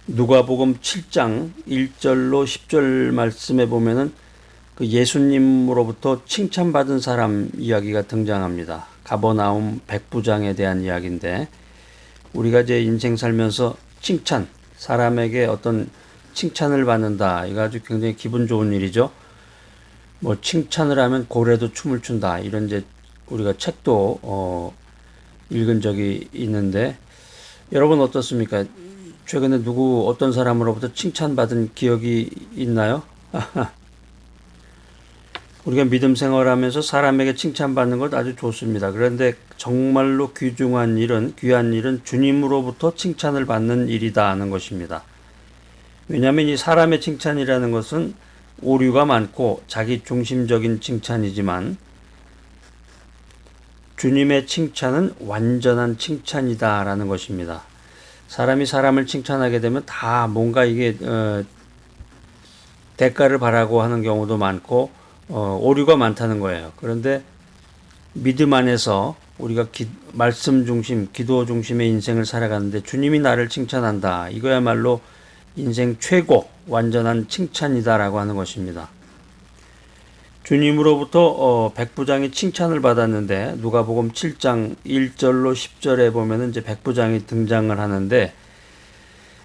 누가복음 7장 1절로 10절 말씀에 보면은 그 예수님으로부터 칭찬받은 사람 이야기가 등장합니다. 가버나움 백부장에 대한 이야기인데, 우리가 이제 인생 살면서 칭찬, 사람에게 어떤 칭찬을 받는다, 이거 아주 굉장히 기분 좋은 일이죠. 뭐 칭찬을 하면 고래도 춤을 춘다, 이런 이제 우리가 책도 읽은 적이 있는데, 여러분 어떻습니까? 최근에 어떤 사람으로부터 칭찬받은 기억이 있나요? 우리가 믿음 생활하면서 사람에게 칭찬받는 것 아주 좋습니다. 그런데 정말로 귀한 일은 주님으로부터 칭찬을 받는 일이다 하는 것입니다. 왜냐하면 이 사람의 칭찬이라는 것은 오류가 많고 자기 중심적인 칭찬이지만, 주님의 칭찬은 완전한 칭찬이다라는 것입니다. 사람이 사람을 칭찬하게 되면 다 뭔가 이게 대가를 바라고 하는 경우도 많고 오류가 많다는 거예요. 그런데 믿음 안에서 우리가 말씀 중심, 기도 중심의 인생을 살아가는데 주님이 나를 칭찬한다, 이거야말로 인생 최고 완전한 칭찬이다라고 하는 것입니다. 주님으로부터 백부장이 칭찬을 받았는데, 누가복음 7장 1절로 10절에 보면은 이제 백부장이 등장을 하는데,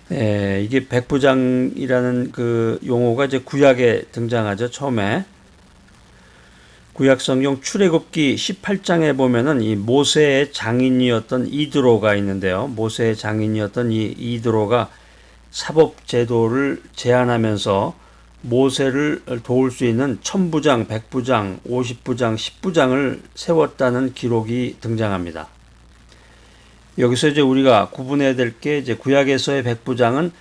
이게 백부장이라는 그 용어가 이제 구약에 등장하죠. 처음에 구약 성경 출애굽기 18장에 보면은 이 모세의 장인이었던 이드로가 있는데요. 모세의 장인이었던 이 이드로가 사법 제도를 제안하면서 모세를 도울 수 있는 천부장, 백부장, 50부장, 10부장을 세웠다는 기록이 등장합니다. 여기서 이제 우리가 구분해야 될 게, 이제 구약에서의 백부장은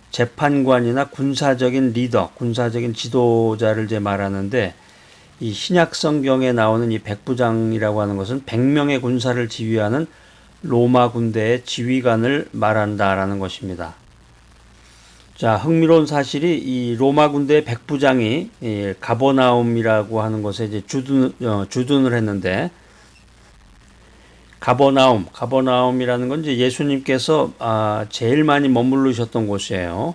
재판관이나 군사적인 리더, 군사적인 지도자를 이제 말하는데, 이 신약 성경에 나오는 이 백부장이라고 하는 것은 100명의 군사를 지휘하는 로마 군대의 지휘관을 말한다라는 것입니다. 자, 흥미로운 사실이, 이 로마 군대의 백부장이 가버나움이라고 하는 곳에 이제 주둔을 했는데, 가버나움이라는 건 이제 예수님께서 제일 많이 머무르셨던 곳이에요.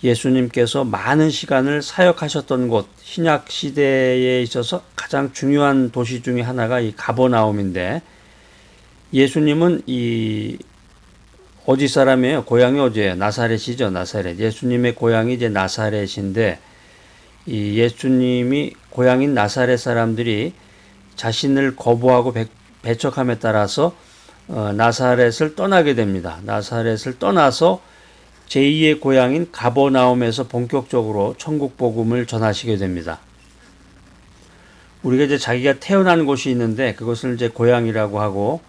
예수님께서 많은 시간을 사역하셨던 곳, 신약 시대에 있어서 가장 중요한 도시 중에 하나가 이 가버나움인데, 예수님은 어디 사람이에요? 고향이 어디예요? 나사렛이죠, 나사렛. 예수님의 고향이 이제 나사렛인데, 이 예수님이 고향인 나사렛 사람들이 자신을 거부하고 배척함에 따라서 나사렛을 떠나게 됩니다. 나사렛을 떠나서 제2의 고향인 가버나움에서 본격적으로 천국 복음을 전하시게 됩니다. 우리가 이제 자기가 태어난 곳이 있는데 그것을 이제 고향이라고 하고,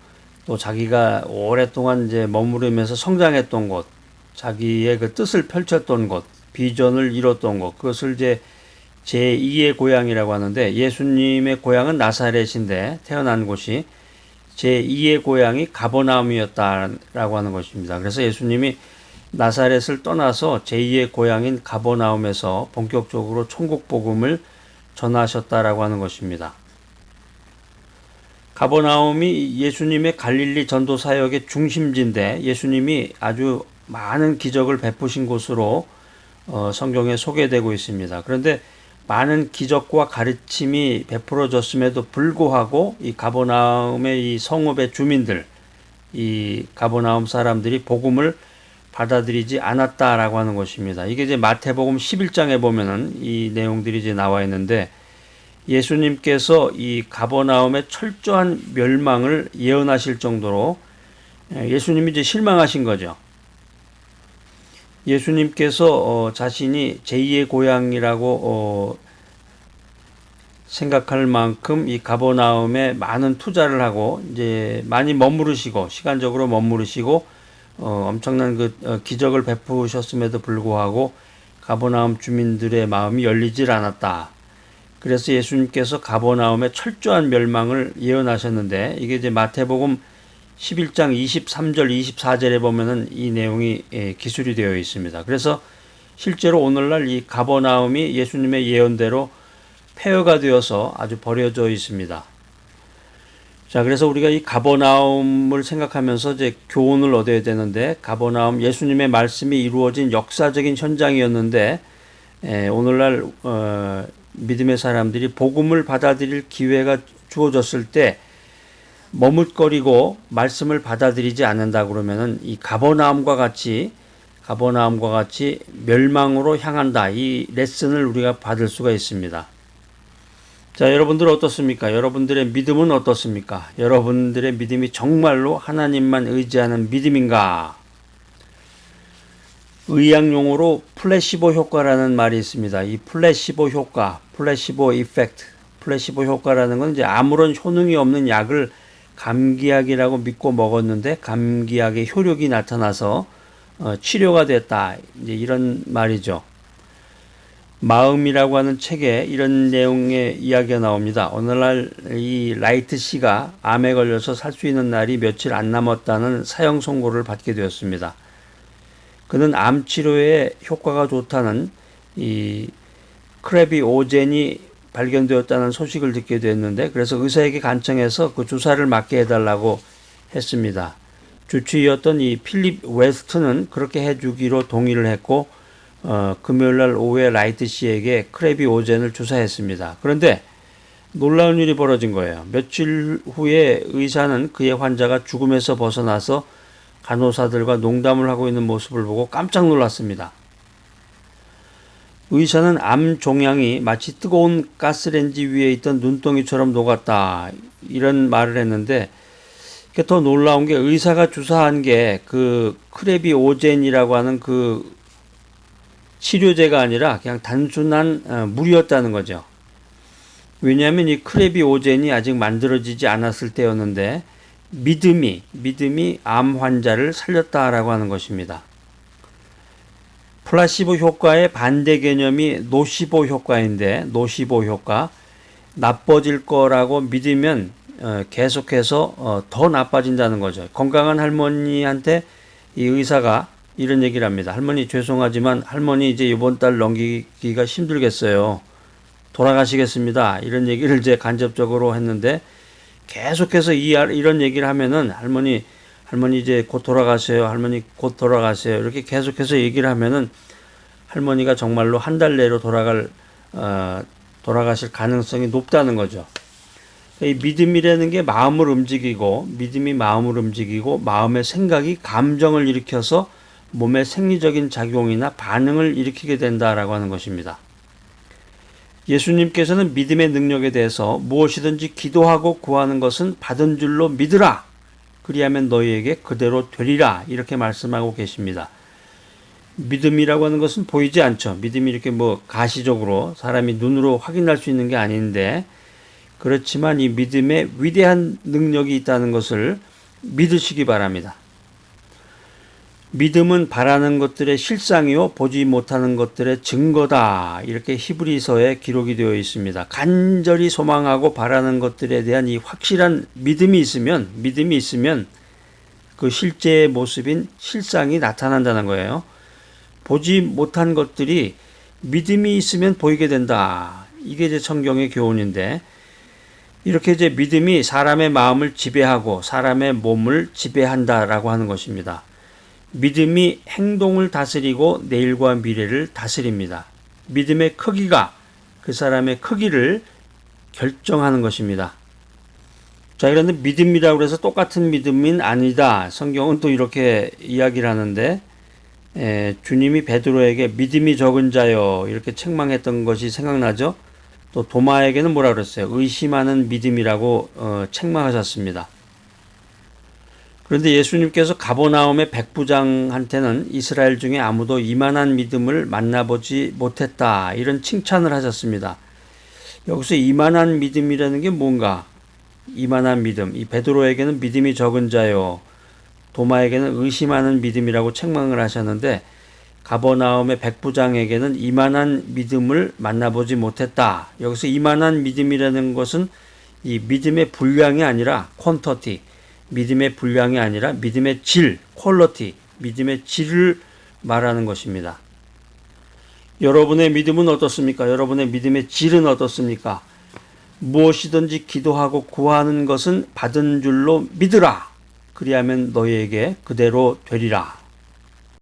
또 자기가 오랫동안 이제 머무르면서 성장했던 곳, 자기의 그 뜻을 펼쳤던 곳, 비전을 이뤘던 곳, 그것을 이제 제2의 고향이라고 하는데, 예수님의 고향은 나사렛인데 태어난 곳이 제2의 고향이 가버나움이었다라고 하는 것입니다. 그래서 예수님이 나사렛을 떠나서 제2의 고향인 가버나움에서 본격적으로 천국 복음을 전하셨다라고 하는 것입니다. 가버나움이 예수님의 갈릴리 전도 사역의 중심지인데, 예수님이 아주 많은 기적을 베푸신 곳으로 성경에 소개되고 있습니다. 그런데 많은 기적과 가르침이 베풀어졌음에도 불구하고 이 가버나움의 이 성읍의 주민들, 이 가버나움 사람들이 복음을 받아들이지 않았다라고 하는 것입니다. 이게 이제 마태복음 11장에 보면은 이 내용들이 이제 나와 있는데, 예수님께서 이 가버나움의 철저한 멸망을 예언하실 정도로 예수님이 이제 실망하신 거죠. 예수님께서 자신이 제2의 고향이라고 생각할 만큼 이 가버나움에 많은 투자를 하고 이제 많이 머무르시고, 시간적으로 머무르시고 엄청난 그 기적을 베푸셨음에도 불구하고 가버나움 주민들의 마음이 열리질 않았다. 그래서 예수님께서 가버나움의 철저한 멸망을 예언하셨는데, 이게 이제 마태복음 11장 23절, 24절에 보면은 이 내용이 기술이 되어 있습니다. 그래서 실제로 오늘날 이 가버나움이 예수님의 예언대로 폐허가 되어서 아주 버려져 있습니다. 자, 그래서 우리가 이 가버나움을 생각하면서 이제 교훈을 얻어야 되는데, 가버나움 예수님의 말씀이 이루어진 역사적인 현장이었는데, 오늘날 믿음의 사람들이 복음을 받아들일 기회가 주어졌을 때 머뭇거리고 말씀을 받아들이지 않는다 그러면은 이 가버나움과 같이 멸망으로 향한다. 이 레슨을 우리가 받을 수가 있습니다. 자, 여러분들 어떻습니까? 여러분들의 믿음은 어떻습니까? 여러분들의 믿음이 정말로 하나님만 의지하는 믿음인가? 의학용어로 플래시보 효과라는 말이 있습니다. 이 플래시보 효과, 플래시보 이펙트, 플래시보 효과라는 건 이제 아무런 효능이 없는 약을 감기약이라고 믿고 먹었는데 감기약의 효력이 나타나서 치료가 됐다. 이제 이런 말이죠. 마음이라고 하는 책에 이런 내용의 이야기가 나옵니다. 오늘날 이 라이트 씨가 암에 걸려서 살 수 있는 날이 며칠 안 남았다는 사형 선고를 받게 되었습니다. 그는 암 치료에 효과가 좋다는 이 크래비 오젠이 발견되었다는 소식을 듣게 됐는데, 그래서 의사에게 간청해서 그 주사를 맞게 해달라고 했습니다. 주치의였던 이 필립 웨스트는 그렇게 해주기로 동의를 했고, 금요일날 오후에 라이트 씨에게 크래비 오젠을 주사했습니다. 그런데 놀라운 일이 벌어진 거예요. 며칠 후에 의사는 그의 환자가 죽음에서 벗어나서 간호사들과 농담을 하고 있는 모습을 보고 깜짝 놀랐습니다. 의사는 암 종양이 마치 뜨거운 가스레인지 위에 있던 눈덩이처럼 녹았다. 이런 말을 했는데, 더 놀라운 게 의사가 주사한 게 그 크래비 오젠이라고 하는 그 치료제가 아니라 그냥 단순한 물이었다는 거죠. 왜냐하면 이 크래비 오젠이 아직 만들어지지 않았을 때였는데 믿음이 암 환자를 살렸다라고 하는 것입니다. 플라시보 효과의 반대 개념이 노시보 효과인데, 노시보 효과, 나빠질 거라고 믿으면 계속해서 더 나빠진다는 거죠. 건강한 할머니한테 이 의사가 이런 얘기를 합니다. 할머니 죄송하지만 할머니 이제 이번 달 넘기기가 힘들겠어요. 돌아가시겠습니다. 이런 얘기를 이제 간접적으로 했는데, 계속해서 이런 얘기를 하면은 할머니 이제 곧 돌아가세요. 할머니 곧 돌아가세요. 이렇게 계속해서 얘기를 하면은 할머니가 정말로 한 달 내로 돌아가실 가능성이 높다는 거죠. 이 믿음이라는 게 믿음이 마음을 움직이고 마음의 생각이 감정을 일으켜서 몸의 생리적인 작용이나 반응을 일으키게 된다라고 하는 것입니다. 예수님께서는 믿음의 능력에 대해서 무엇이든지 기도하고 구하는 것은 받은 줄로 믿으라. 그리하면 너희에게 그대로 되리라. 이렇게 말씀하고 계십니다. 믿음이라고 하는 것은 보이지 않죠. 믿음이 이렇게 가시적으로 사람이 눈으로 확인할 수 있는 게 아닌데, 그렇지만 이 믿음에 위대한 능력이 있다는 것을 믿으시기 바랍니다. 믿음은 바라는 것들의 실상이요 보지 못하는 것들의 증거다. 이렇게 히브리서에 기록이 되어 있습니다. 간절히 소망하고 바라는 것들에 대한 이 확실한 믿음이 있으면 그 실제의 모습인 실상이 나타난다는 거예요. 보지 못한 것들이 믿음이 있으면 보이게 된다. 이게 이제 성경의 교훈인데, 이렇게 이제 믿음이 사람의 마음을 지배하고 사람의 몸을 지배한다라고 하는 것입니다. 믿음이 행동을 다스리고 내일과 미래를 다스립니다. 믿음의 크기가 그 사람의 크기를 결정하는 것입니다. 자, 그런데 믿음이라고 해서 똑같은 믿음은 아니다. 성경은 또 이렇게 이야기를 하는데, 주님이 베드로에게 믿음이 적은 자여 이렇게 책망했던 것이 생각나죠? 또 도마에게는 뭐라 그랬어요? 의심하는 믿음이라고 책망하셨습니다. 그런데 예수님께서 가버나움의 백부장한테는 이스라엘 중에 아무도 이만한 믿음을 만나보지 못했다. 이런 칭찬을 하셨습니다. 여기서 이만한 믿음이라는 게 뭔가? 이만한 믿음. 이 베드로에게는 믿음이 적은 자요. 도마에게는 의심하는 믿음이라고 책망을 하셨는데, 가버나움의 백부장에게는 이만한 믿음을 만나보지 못했다. 여기서 이만한 믿음이라는 것은 이 믿음의 분량이 아니라 퀀터티, 믿음의 분량이 아니라 믿음의 질, 퀄러티, 믿음의 질을 말하는 것입니다. 여러분의 믿음은 어떻습니까? 여러분의 믿음의 질은 어떻습니까? 무엇이든지 기도하고 구하는 것은 받은 줄로 믿으라. 그리하면 너희에게 그대로 되리라.